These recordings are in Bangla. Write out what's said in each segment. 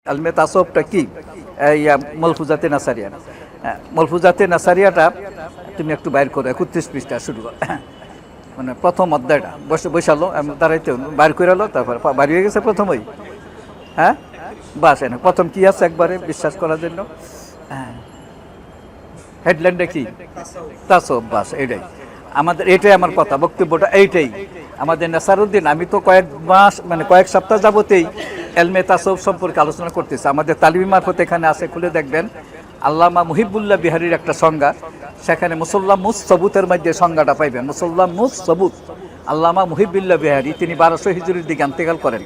আলমে তাসওফটা কি? মলফুজাতে নাসারিয়া। মলফুজাতে নাসারিয়াটা তুমি একটু বাইর করো, 31 পৃষ্ঠা শুরু করো। মানে প্রথম অধ্যায়টা বসালো, আমি দাঁড়াইতে বাইর করে এলো, তারপর বাড়ি হয়ে গেছে প্রথমই। হ্যাঁ, বাস এনে প্রথম কি আছে একবারে বিশ্বাস করার জন্য। হ্যাঁ, হেডলাইনটা কি? তাসওফ। বাস এটাই আমাদের, এটাই আমার কথা, বক্তব্যটা এইটাই আমাদের। নাসারউদ্দিন, আমি তো কয়েক মাস মানে কয়েক সপ্তাহ যাবতেই এলমে তাসওফ সম্পর্কে আলোচনা করতেছি। আমাদের তালিমি মারফত এখানে আছে, খুলে দেখবেন আল্লামা মুহিবুল্লাহ বিহারির একটা সংজ্ঞা, সেখানে মুসল্লাম মুস সবুতের মধ্যে সংজ্ঞাটা পাইবেন। মুসল্লাম মুস সবুত আল্লামা মুহিবুল্লাহ বিহারি, তিনি 1200 হিজরির দিকে ইন্তেকাল করেন।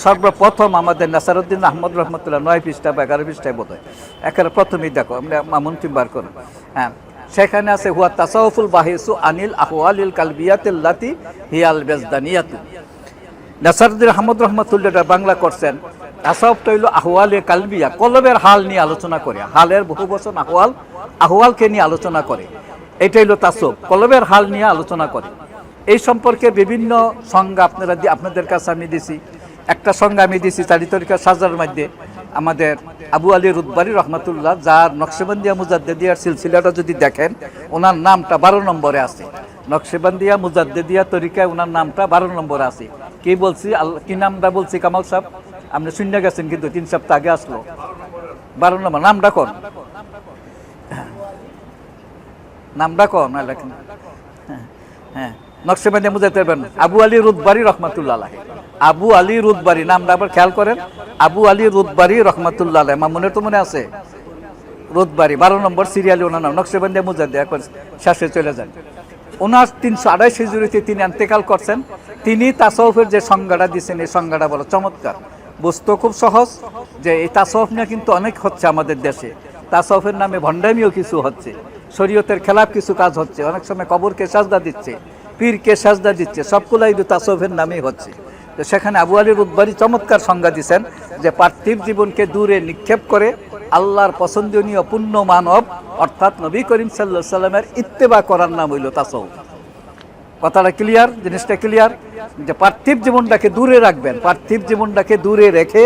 সর্বপ্রথম আমাদের নাসারউদ্দিন আহমদ রহমতুল্লাহ 9 পৃষ্ঠা বা 11 পৃষ্ঠায় বোধ হয়, একেবারে প্রথমেই দেখো, আমরা মামুন বার করেন। হ্যাঁ, সেখানে আছে হুয়া তাসাউফুল বাহিসু আনিল আহওয়ালিল কালবিয়াতিল্লাতি হিয়াল বেজদানিয়াতু। নাসারউদ্দিন আহমদ রহমতুল্লাহ বাংলা করছেন, তাসাউফটা হইল আহওয়ালে কালবিয়া, কলবের হাল নিয়ে আলোচনা করে। হালের বহু বচন আহওয়াল, আহওয়ালকে নিয়ে আলোচনা করে। এটা হইল তাসাউফ, কলবের হাল নিয়ে আলোচনা করে। এই সম্পর্কে বিভিন্ন সংজ্ঞা আপনাদের কাছে আমি দিছি। একটা সংজ্ঞা আমি দিছি চারিতরিকা সাজার মধ্যে, আমাদের আবু আলী রুদবারি রহমতুল্লাহ, যার নকশবন্দিয়া মুজাদ্দেদিয়ার সিলসিলাটা যদি দেখেন, ওনার নামটা 12 নম্বরে আছে। নকশবন্দিয়া মুজাদ্দেদিয়া তরিকায় ওনার নামটা 12 নম্বরে আছে। কি বলছি, কি নামটা বলছি কামাল সাহেব? আপনি শুনে গেছেন, কিন্তু 3 সপ্তাহ আগে আসলো। 12 নম্বর নামটা কোন? নামটা কোন? হ্যাঁ, নকশবন্দিয়া মুজাদ্দেদ আবু আলী রুদবারি রহমতুল্লাহ আলাইহি। আবু আলী রুদবারি নামটা আবার খেয়াল করেন, আবু আলী রুদবারি রহমতুল্লাহ আলাইহি। মনে তো মনে আছে, রুদবারি 12 নম্বর সিরিয়ালে ওনার নাম। নকশবন্দিয়া মুজাদ্দেদ একবার শেষে চলে যান। ওনার 328 হিজরিতে তিনি ইন্তেকাল করছেন। তিনি তাসাউফের যে সংজ্ঞাটা দিয়েছেন, এই সংজ্ঞাটা বড় চমৎকার। বুঝতে খুব সহজ, যে এই তাসাউফ নিয়ে কিন্তু অনেক হচ্ছে আমাদের দেশে। তাসাউফের নামে ভণ্ডামিও কিছু হচ্ছে, শরীয়তের খেলাফ কিছু কাজ হচ্ছে। অনেক সময় কবরকে সাজদা দিচ্ছে, পীরকে সাজদা দিচ্ছে, সবগুলাই তাসাউফের নামেই হচ্ছে। তো সেখানে আবু আলী রুদবারি চমৎকার সংজ্ঞা দিচ্ছেন, যে পার্থিব জীবনকে দূরে নিক্ষেপ করে আল্লাহর পছন্দনীয় পূর্ণ মানব অর্থাৎ নবী করিম সাল্লাল্লাহু আলাইহি সাল্লামের ইত্তেবা করার নাম হইল তাসাউফ। কথাটা ক্লিয়ার? জিনিসটা ক্লিয়ার, যে পার্থিব জীবনটাকে দূরে রাখবেন, পার্থিব জীবনটাকে দূরে রেখে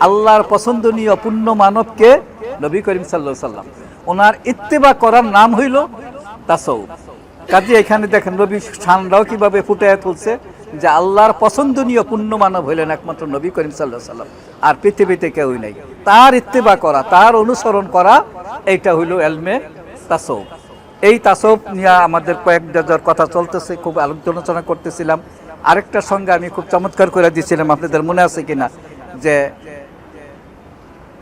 আল্লাহর পছন্দনীয় পূর্ণ মানবকে নবী করিম সাল্লাল্লাহু আলাইহি সাল্লাম ওনার ইত্তেবা করার নাম হইল তাসাউফ। কাজে এখানে দেখেন নবী শানটাও কিভাবে ফুটিয়ে তুলছে, যে আল্লাহর পছন্দনীয় পূর্ণ মানব হইলেন একমাত্র নবী করিম সাল্লাল্লাহু আলাইহি সাল্লাম, আর পৃথিবীতে কেউই নাই। তার ইত্তেবা করা, তার অনুসরণ করা, এইটা হইল এলমে তাসাউফ। এই তাসাউফ নিয়ে আমাদের কয়েক ডজন কথা চলতেছে, খুব আলোচনা করতেছিলাম। আরেকটা সঙ্গে আমি খুব চমৎকার করে দিয়েছিলাম, আপনাদের মনে আছে কিনা, যে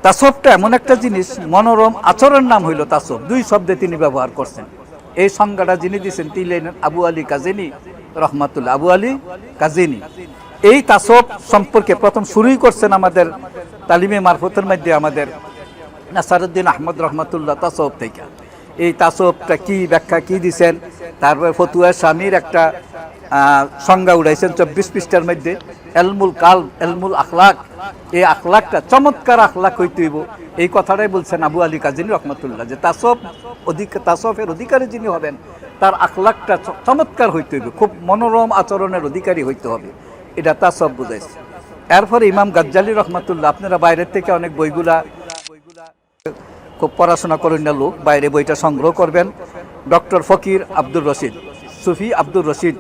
তাসাউফটা এমন একটা জিনিস, মনোরম আচরণ নাম হইল তাসাউফ। 2 শব্দে তিনি ব্যবহার করছেন। এই সংজ্ঞাটা যিনি দিয়েছেন তিনি আবু আলী কাজিনী রহমাতুল্লাহ, আবু আলী কাজিনী। এই তাসাউফ সম্পর্কে প্রথম শুরুই করছেন আমাদের তালিমে মারফতের মধ্যে আমাদের নাসারউদ্দিন আহমদ রহমতুল্লাহ তাসাউফ থেকে। এই তাসাউফটা কি ব্যাখ্যা কি দিচ্ছেন, তারপরে ফতুয়া স্বামীর একটা সংজ্ঞা উড়াইছেন 24 পৃষ্ঠার মধ্যে। এলমুল কালব, এলমুল আখলাক, এই আখলাকটা চমৎকার আখলাক হইতে হইব, এই কথাটাই বলছেন আবু আলী কাজিনী রহমতুল্লাহ, যে তাসাউফের অধিকারী যিনি হবেন, তার আখলাকটা চমৎকার হইতে হইবে, খুব মনোরম আচরণের অধিকারী হইতে হবে। এটা তাসাউফ বুঝাইছে। এরপরে ইমাম গাজ্জালী রহমতুল্লাহ, আপনারা বাইরের থেকে অনেক বইগুলা খুব পড়াশোনা করেন না লোক, বাইরে বইটা সংগ্রহ করবেন। ডক্টর ফকির আব্দুর রশিদ, সুফি আব্দুর রশিদ,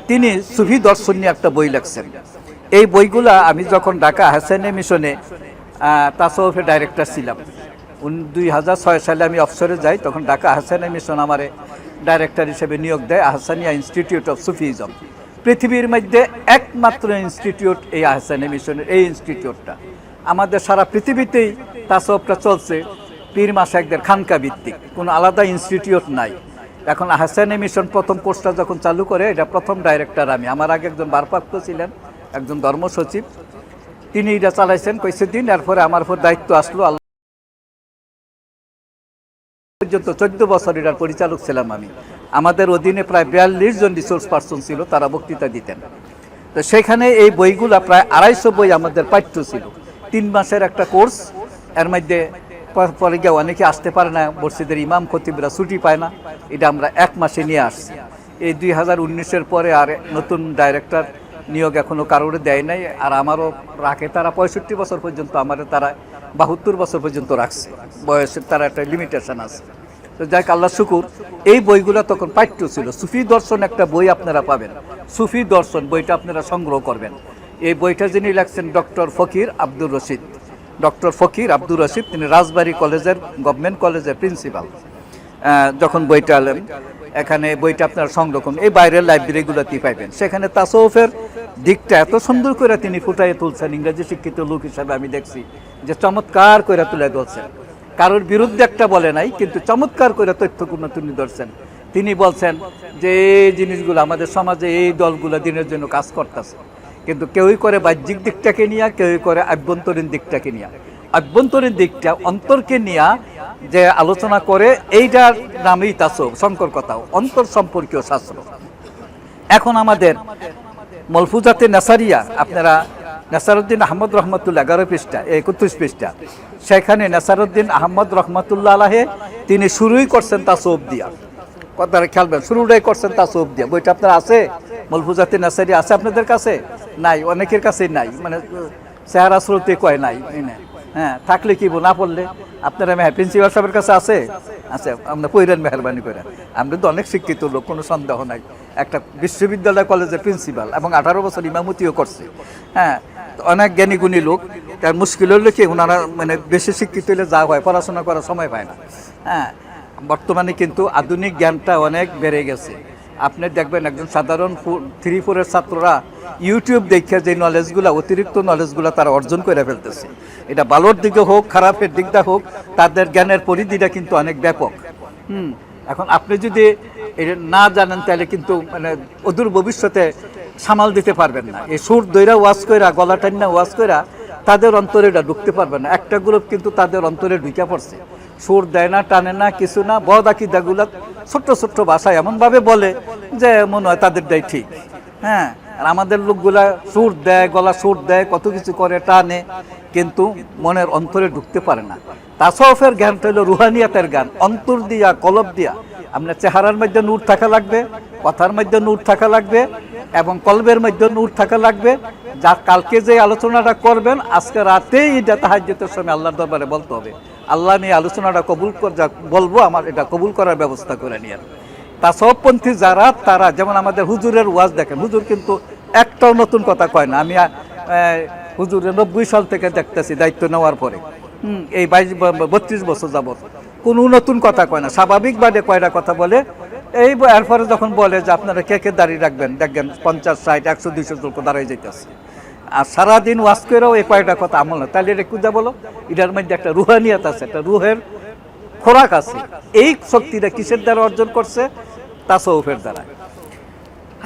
তিনি সুফি দর্শন নিয়ে একটা বই লিখছেন। এই বইগুলা আমি যখন ঢাকা আহসানিয়া মিশনে তাসাউফের ডাইরেক্টর ছিলাম, 2006 সালে আমি অবসরে যাই, তখন ঢাকা আহসানিয়া মিশন আমারে ডাইরেক্টর হিসেবে নিয়োগ দেয়, আহসানিয়া ইনস্টিটিউট অফ সুফিজম। পৃথিবীর মধ্যে একমাত্র ইনস্টিটিউট এই আহসানিয়া মিশনের, এই ইনস্টিটিউটটা। আমাদের সারা পৃথিবীতেই তাসাউফটা চলছে পীর মাশায়েখদের খানকা ভিত্তিক, কোনো আলাদা ইনস্টিটিউট নাই। এখন আহসানিয়া মিশন প্রথম কোর্সটা যখন চালু করে, এটা প্রথম ডাইরেক্টর আমি। আমার আগে একজন ভারপ্রাপ্ত ছিলেন, একজন ধর্ম সচিব, তিনি এটা চালাইছেন কয়েকদিন। এরপরে আমার উপর দায়িত্ব আসলো, আল্লাহ পর্যন্ত 14 বছর এটার পরিচালক ছিলাম আমি। আমাদের অধীনে প্রায় 42 জন রিসোর্স পার্সন ছিল, তারা বক্তৃতা দিতেন। তো সেখানে এই বইগুলা প্রায় 250 বই আমাদের পাঠ্য ছিল। 3 মাসের একটা কোর্স, এর মধ্যে পরে গিয়ে অনেকে আসতে পারে না, মসজিদের ইমাম খতিবরা ছুটি পায় না, এটা আমরা 1 মাসে নিয়ে আসছি। এই 2019-এর পরে আর নতুন ডাইরেক্টর নিয়োগ এখনও কারোর দেয় নাই। আর আমারও রাখে তারা 65 বছর পর্যন্ত, আমাদের তারা 72 বছর পর্যন্ত রাখছে, বয়সের তারা একটা লিমিটেশন আছে। তো যাই আল্লাহ শুকুর, এই বইগুলো তখন পাঠ্য ছিল। সুফি দর্শন একটা বই আপনারা পাবেন, সুফি দর্শন বইটা আপনারা সংগ্রহ করবেন। এই বইটা যিনি লেখছেন ডক্টর ফকির আব্দুর রশিদ, ডক্টর ফকির আব্দুর রশিদ, তিনি রাজবাড়ী কলেজের, গভর্নমেন্ট কলেজের প্রিন্সিপাল। যখন বইটা আলেন, এখানে বইটা আপনারা সংরক্ষণ এই বাইরের লাইব্রেরিগুলোতেই পাইবেন। সেখানে তাসাউফের দিকটা এত সুন্দর করে তিনি ফুটাইয়ে তুলছেন, ইংরেজি শিক্ষিত লোক হিসাবে আমি দেখছি যে চমৎকার করে তুলে ধরছেন। কারোর বিরুদ্ধে একটা বলে নাই, কিন্তু চমৎকার করে তথ্যপূর্ণ তুলে ধরছেন। তিনি বলছেন যে এই জিনিসগুলো আমাদের সমাজে এই দলগুলো দিনের জন্য কাজ করতেছে, কিন্তু কেউই করে বাহ্যিক দিকটাকে নিয়ে, কেউই করে আভ্যন্তরীণ দিকটাকে নিয়ে। আভ্যন্তরীণ দিকটা অন্তরকে নিয়ে যে আলোচনা করে, এইটার নামেই তাসব, শঙ্কর কথাও অন্তর সম্পর্কীয় শাস্ত্র। এখন আমাদের মলফুজাতে নাসারিয়া, আপনারা নাসারুদ্দিন আহমদ রহমতুল্লাহ 11 পৃষ্ঠা 31 পৃষ্ঠা, সেখানে নাসারুদ্দিন আহমদ রহমতুল্লাহ আলাহে তিনি শুরুই করছেন তাসব দিয়া। কথাটা খেয়ালবেন, শুরুটাই করছেন তাসব দিয়া। বইটা আপনার আছে, মলফুজাতে নাসারিয়া আছে আপনাদের কাছে? নাই, অনেকের কাছেই নাই, মানে চেহারা স্রোতে কয় নাই। হ্যাঁ, থাকলে কি না পড়লে আপনারা প্রিন্সিপাল সাহেবের কাছে আছে? আছে, আমরা পইরেন মেহরবানি করে। আমরা তো অনেক শিক্ষিত লোক, কোনো সন্দেহ নাই। একটা বিশ্ববিদ্যালয় কলেজের প্রিন্সিপাল এবং 18 বছর ইমামতিও করছে। হ্যাঁ, অনেক জ্ঞানী গুণী লোক। তার মুশকিল হলে কি, ওনারা মানে বেশি শিক্ষিত হলে যা হয়, পড়াশোনা করার সময় পায় না। হ্যাঁ, বর্তমানে কিন্তু আধুনিক জ্ঞানটা অনেক বেড়ে গেছে। আপনি দেখবেন একজন সাধারণ 3-4 ছাত্ররা ইউটিউব দেখে যে নলেজগুলো, অতিরিক্ত নলেজগুলো তারা অর্জন করে ফেলতেছে। এটা ভালোর দিকে হোক, খারাপের দিকটা হোক, তাদের জ্ঞানের পরিধিটা কিন্তু অনেক ব্যাপক। এখন আপনি যদি এটা না জানেন, তাহলে কিন্তু মানে অদূর ভবিষ্যতে সামাল দিতে পারবেন না। এই সুর দইরা ওয়াজ কইরা, গলা টান্না ওয়াজ কইরা তাদের অন্তরে এটা ঢুকতে পারবেন না। একটা গ্রুপ কিন্তু তাদের অন্তরে ঢুকে পড়ছে, সুর দেয় না, টানে না, কিছু না, বদ আকিদাগুলা ছোট্ট ছোট্ট ভাষায় এমনভাবে বলে যে মনে হয় তাদেরটাই ঠিক। হ্যাঁ, আর আমাদের লোকগুলা সুর দেয়, গলা সুর দেয়, কত কিছু করে, টানে, কিন্তু মনের অন্তরে ঢুকতে পারে না। তাসাউফের জ্ঞানটা হলো রুহানিয়াতের জ্ঞান, অন্তর দিয়া, কলব দিয়া। আপনার চেহারার মধ্যে নূর থাকা লাগবে, কথার মধ্যে নূর থাকা লাগবে, এবং কলবের মধ্যে নূর থাকা লাগবে। যা কালকে যে আলোচনাটা করবেন, আজকে রাতেই এটা তাহাজ্জুদের সময় আল্লাহর দরবারে বলতে হবে, আল্লাহ নিয়ে আলোচনাটা কবুল যা বলবো, আমার এটা কবুল করার ব্যবস্থা করে নিয়ে। তাসাউফপন্থী যারা, তারা যেমন আমাদের হুজুরের ওয়াজ দেখেন, হুজুর কিন্তু একটাও নতুন কথা কয় না। আমি হুজুরের 90 সাল থেকে দেখতেছি দায়িত্ব নেওয়ার পরে, এই 32 বছর যাবত কোনো নতুন কথা কয় না। স্বাভাবিকভাবে কয়টা কথা বলে, এই এরপরে যখন বলে যে আপনারা কে কে দাঁড়িয়ে রাখবেন, দেখবেন 50, 60, 100, 200 লোক দাঁড়িয়ে যেতেছে। আর সারাদিন ওয়াজ করেও এই কয়টা কথা আমল না, তাহলে এটা কুজা বলো। এটার মধ্যে একটা রুহানিয়াত আছে, একটা রুহের খোরাক আছে। এই শক্তিটা কিসের দ্বারা অর্জন করছে? তাসাউফের দ্বারা।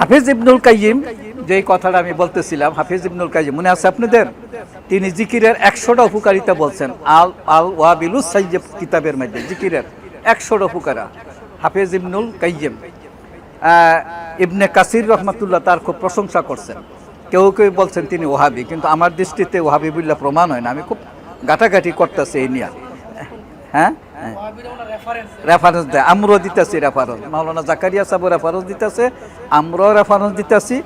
হাফিজ ইবনুল কাইয়িম, যে কথাটা আমি বলতেছিলাম, হাফিজ ইবনুল কাইয়িম মনে আছে আপনাদের? তিনি জিকিরের 100টা উপকারিতা বলছেন। আল ওয়াবিলুস সাইয়্যিব কিতাবের মধ্যে জিকিরের 100টা উপকারা হাফিজ ইবনুল কাইয়িম। ইবনে কাসির রহমাতুল্লাহ তার খুব প্রশংসা করছেন। কেউ কেউ বলছেন তিনি ওহাবি, কিন্তু আমার দৃষ্টিতে ওহাবি বললে প্রমাণ হয় না। আমি খুব ঘাটাঘাটি করতেছি এই নিয়ে। হ্যাঁ, রেফারেন্স দেয়, আমরাও দিতেছি রেফারেন্স, মাওলানা জাকারিয়া সাহেব রেফারেন্স দিতেছে, আমরাও রেফারেন্স দিতেছি।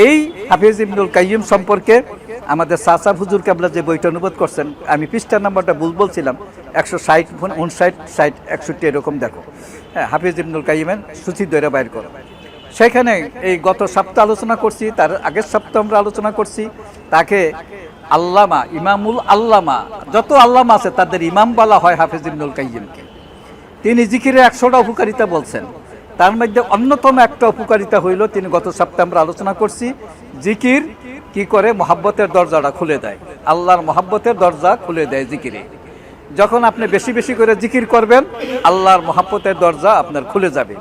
এই হাফিজ ইবনুল কাইয়িম সম্পর্কে আমাদের সাসাব হুজুর কেবলা যে বইটা অনুবাদ করছেন, আমি পৃষ্ঠা নাম্বারটা ভুল বলছিলাম, 160, 59, 60, 61 এরকম দেখো। হ্যাঁ, হাফিজ ইবনুল কাইয়িমের সূচি ধরে বাইর করো। সেখানে এই গত সপ্তাহ আলোচনা করছি, তার আগের সপ্তাহ আমরা আলোচনা করছি, তাকে আল্লামা, ইমামুল আল্লামা, যত আল্লামা আছে তাদের ইমাম বলা হয় হাফিজ ইবনুল কাইয়িমকে। তিনি জিকিরের 100টা উপকারিতা বলছেন। তার মধ্যে অন্যতম একটা উপকারিতা হইল, তিনি গত সপ্তাহে আমরা আলোচনা করছি, জিকির কি করে মহাব্বতের দরজাটা খুলে দেয়। আল্লাহর মহাব্বতের দরজা খুলে দেয় জিকিরে। যখন আপনি বেশি বেশি করে জিকির করবেন, আল্লাহর মহাব্বতের দরজা আপনার খুলে যাবে।